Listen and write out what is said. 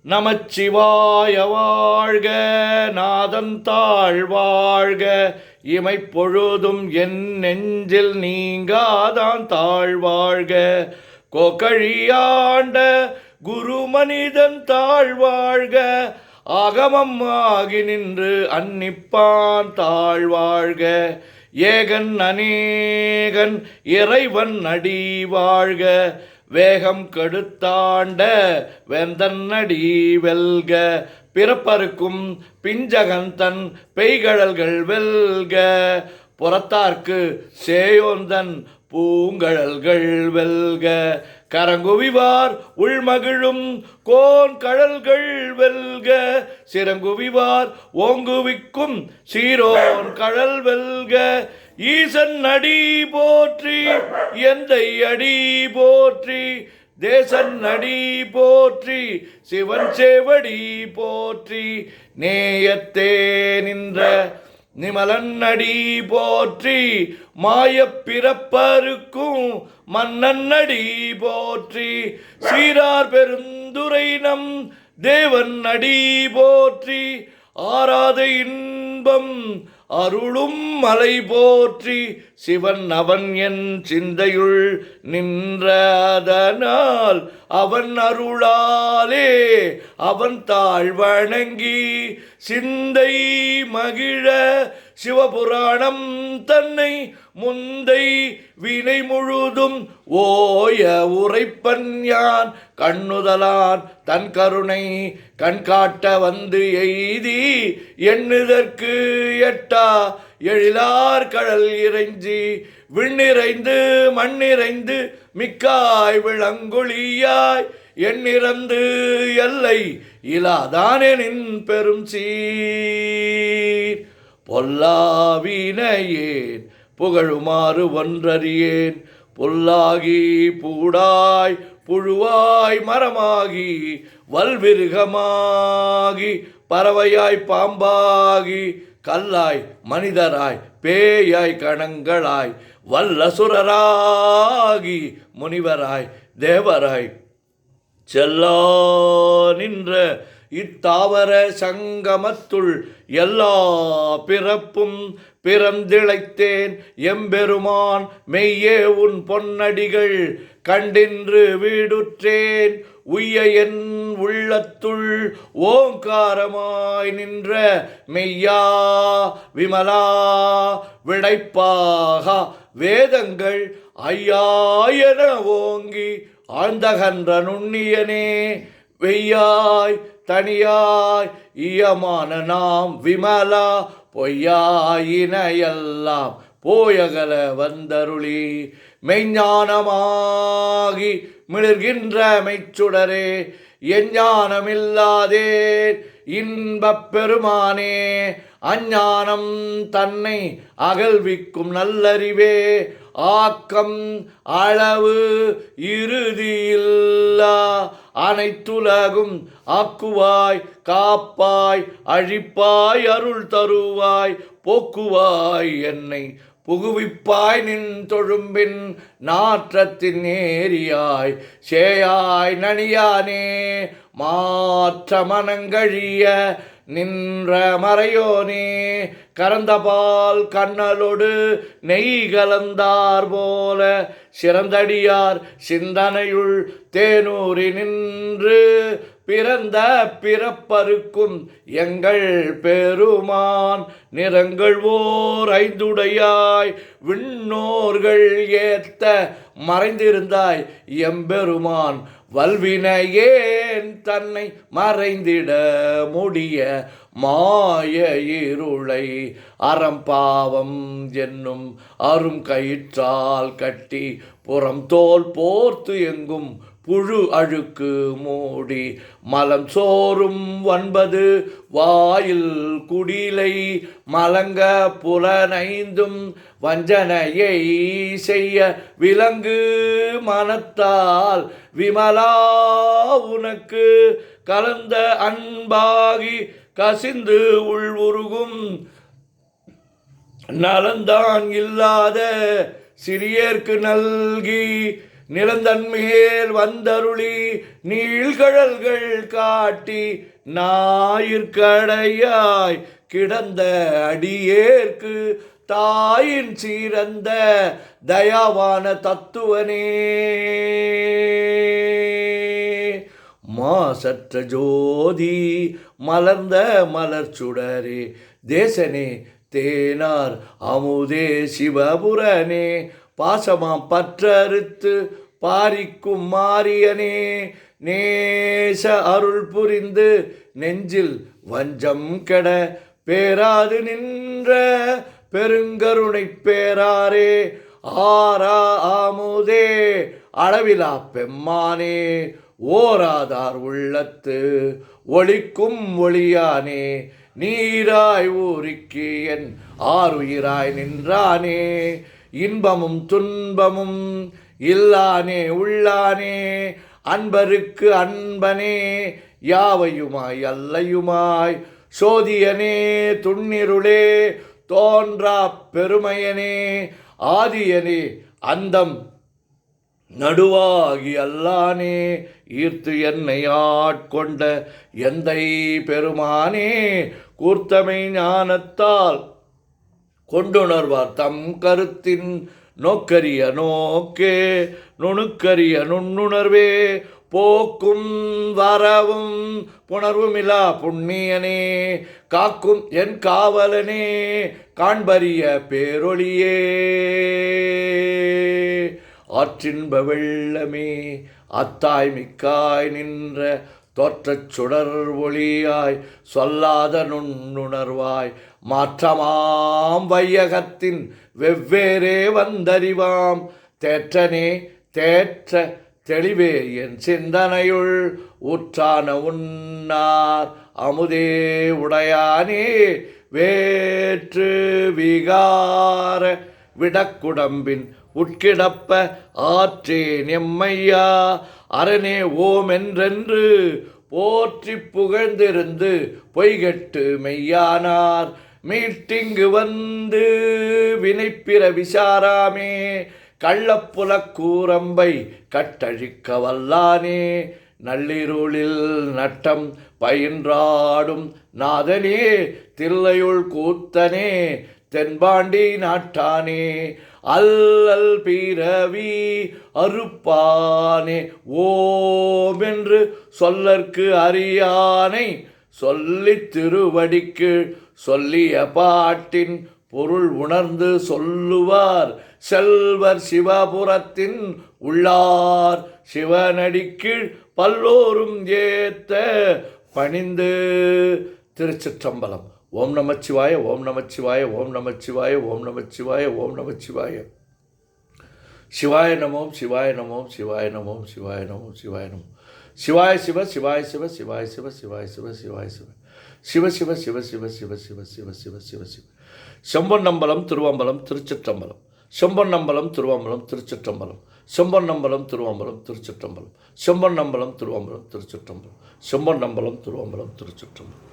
நமச்சிவாய வாழ்க, நாதன் தாழ் வாழ்க, இமைப்பொழுதும் என் நெஞ்சில் நீங்காதான் தாழ்வாழ்க. கோகழியாண்ட குரு மனிதன் தாழ்வாழ்க, ஆகமம் ஆகி நின்று அன்னிப்பான் தாழ்வாழ்க. ஏகன் அநேகன் இறைவன் அடி வாழ்க, வேகம் கெடுத்தாண்ட வேந்தன் அடி வெல்க. பிறப்பருக்கும் பிஞ்சகன் தன் பெய்கழல்கள் வெல்க, புறத்தார்க்கு சேயோந்தன் பூங்கழல்கள் வெல்க. கரங்குவிவார் உள்மகிழும் கோன் கழல்கள் வெல்க, சிறங்குவிவார் ஓங்குவிக்கும் சீரோன் கழல் வெல்க. ஈசன் அடி போற்றி, எந்தை அடி போற்றி, தேசன் அடி போற்றி, சிவன் சேவடி போற்றி. நேயத்தே நின்ற நிமலன் அடி போற்றி, மாயப் பிறப்பருக்கும் மன்னன் அடி போற்றி. சீரார் பெருந்துரை நம் தேவன் அடி போற்றி, ஆராத இன்பம் அருளும் மலை போற்றி. சிவன் அவன் என் சிந்தையுள் நின்றதனால், அவன் அருளாலே அவன் தாழ் வணங்கி சிந்தை மகிழ சிவபுராணம் தன்னை முந்தை வினை முழுதும் ஓய உரைப்பன் யான். கண்ணுதலான் தன் கருணை கண்காட்ட வந்து எய்தி, எண்ணுதற்கு எட்டா எழிலார் கடல் இறைஞ்சி, விண்ணிறைந்து மண்ணிறைந்து மிக்காய் விளங்கொழியாய், எண்ணிறந்து எல்லை இலாதானெனின் பெரும் சீர். பொல்லாவினையேன் புகழுமாறு ஒன்றறியேன், புல்லாகி பூடாய் புழுவாய் மரமாகி வல்விருகமாகி பறவையாய் பாம்பாகி கல்லாய் மனிதராய் பேயாய் கணங்களாய் வல்லசுரராகி முனிவராய் தேவராய் செல்லா நின்ற இத்தாவர சங்கமத்துள் எல்லா பிறப்பும் பிறந்திழைத்தேன் எம்பெருமான். மெய்யே உன் பொன்னடிகள் கண்டின்று வீடுற்றேன், உய்ய என் உள்ளத்துள் ஓங்காரமாய் நின்ற மெய்யா விமலா விடைப்பாக. வேதங்கள் ஐயாயன ஓங்கி ஆழ்ந்தகன்ற நுண்ணியனே, வெய்யாய் தனியாய் ஈயமான நாம் விமலா, பொய்யாயினையெல்லாம் போயகல வந்தருளி. மெய்ஞானமாகி மிளர்கின்ற மெய்ச்சுடரே, எஞ்ஞானமில்லாதேன் இன்பப் பெருமானே. அஞ்ஞானம் தன்னை அகல்விக்கும் நல்லறிவே, ஆக்கம் அளவு இறுதியில்லா அனைத்துலகும் ஆக்குவாய் காப்பாய் அழிப்பாய் அருள் தருவாய் போக்குவாய் என்னை புகுவிப்பாய். நின் தொழும்பின் நாற்றத்தின் ஏரியாய் சேயாய் நனியானே, மாற்ற மனங்கழிய நின்ற மறையோனே. கறந்தபால் கண்ணலோடு நெய் கலந்தார் போல, சிறந்தடியார் சிந்தனையுள் தேனூரி நின்று பிறந்த பிறப்பருக்கும் எங்கள் பெருமான். நிறங்கள் ஓர் ஐந்துடையாய் விண்ணோர்கள் ஏத்த மறைந்திருந்தாய் எம்பெருமான். வல்வினையேன் தன்னை மறைந்திட முடிய மாய இருளை அறம்பாவம் என்னும் அரும் கயிற்றால் கட்டி, புறம் தோல் போர்த்து எங்கும் புழு அழுக்கு மூடி, மலம் சோறும் 9 வாயில் குடிலை மலங்க புலனைந்தும் வஞ்சனையை செய்ய விலங்கு மனத்தால் விமலா உனக்கு கலந்த அன்பாகி கசிந்து உள் உருகும் நலந்தான் இல்லாத சிறியர்க்கு நல்கி நிலந்தன்மேல் வந்தருளி நீழ்கழல்கள் காட்டி ஞாயிற்கடையாய் கிடந்த அடியேற்கு தாயின் சீரந்த தயாவான தத்துவனே. மாசற்ற ஜோதி மலர்ந்த மலர்ச்சுடரே தேசனே தேனார் அமுதே சிவபுரனே பாசமாம் பற்றறுத்து பாரிக்கும் மாரியனே நேச அருள் புரிந்து நெஞ்சில் வஞ்சம் கெட பேராது நின்ற பெருங்கருணை பேராரே ஆரா ஆமுதே அளவிலா பெம்மானே ஓராதார் உள்ளத்து ஒளிக்கும் ஒளியானே நீராய் ஊரிக்கு என் ஆறுயிராய் நின்றானே இன்பமும் துன்பமும் இல்லானே உள்ளானே அன்பருக்கு அன்பனே யாவையுமாய் அல்லையுமாய் சோதியனே துண்ணிருளே தோன்றா பெருமையனே ஆதியனே அந்தம் நடுவாகி அல்லானே ஈர்த்து என்னை ஆட்கொண்ட எந்தை பெருமானே கூர்த்தமை ஞானத்தால் கொண்டுணர்வார் தம் கருத்தின் நோக்கரிய நோக்கே நுணுக்கரிய நுண்ணுணர்வே போக்கும் வரவும் புணர்வுமிலா புண்ணியனே காக்கும் என் காவலனே காண்பரிய பேரொளியே ஆற்றின்ப வெள்ளமே அத்தாய் மிக்காய் நின்ற தோற்றச் சுடர் ஒளியாய் சொல்லாத நுண்ணுணர்வாய் மாற்றமாம் வையகத்தின் வெவ்வேறே வந்தறிவாம் தேற்றனே தேற்ற தெளிவே என் சிந்தனையுள் ஊற்றான உன்னார் அமுதே உடையானே வேற்று விகார விடக்குடம்பின் உட்கிடப்ப ஆற்றேன் எம்மையா அரணே ஓம் என்றென்று போற்றி புகழ்ந்திருந்து பொய்கெட்டு மெய்யானார் மீட்டிங்கு வந்து வினைப்பிற விசாராமே கள்ளப்புலக் கூரம்பை கட்டழிக்க வல்லானே நள்ளிருளில் நட்டம் பயின்றாடும் நாதனே தில்லையுள் கூத்தனே தென்பாண்டி நாட்டானே அல்லல் பிறவி அறுப்பானே ஓம் என்று சொல்லற்கு அறியானை சொல்லித் திருவடிக்கு சொல்லிய பாட்டின் பொருள் உணர்ந்து சொல்லுவார் செல்வர் சிவபுரத்தின் உள்ளார் சிவனடிக்கீழ் பல்லோரும் ஏத்த பணிந்து. திருச்சிற்றம்பலம். ஓம் நமச்சிவாய ஓம் நமச்சிவாய ஓம் நமச்சிவாய ஓம் நமச்சிவாய ஓம் நமச்சிவாய. சிவாய நமோம் சிவாய நமோம் சிவாய நமோம் சிவாய நமோம் சிவாய நமோம். சிவாய சிவ சிவாய சிவ சிவாய சிவ சிவாய சிவ சிவாய சிவ சிவ சிவ சிவ சிவ சிவ சிவ சிவ சிவ சிவ சிவ. செம்பொன்னம்பலம் திருவம்பலம் திருச்சிற்றம்பலம். செம்பொன்னம்பலம் திருவம்பலம் திருச்சிற்றம்பலம். செம்பொன்னம்பலம் திருவம்பலம் திருச்சிற்றம்பலம். செம்பொன்னம்பலம் திருவம்பலம் திருச்சிற்றம்பலம். செம்பொன்னம்பலம் திருவம்பலம் திருச்சிற்றம்பலம்.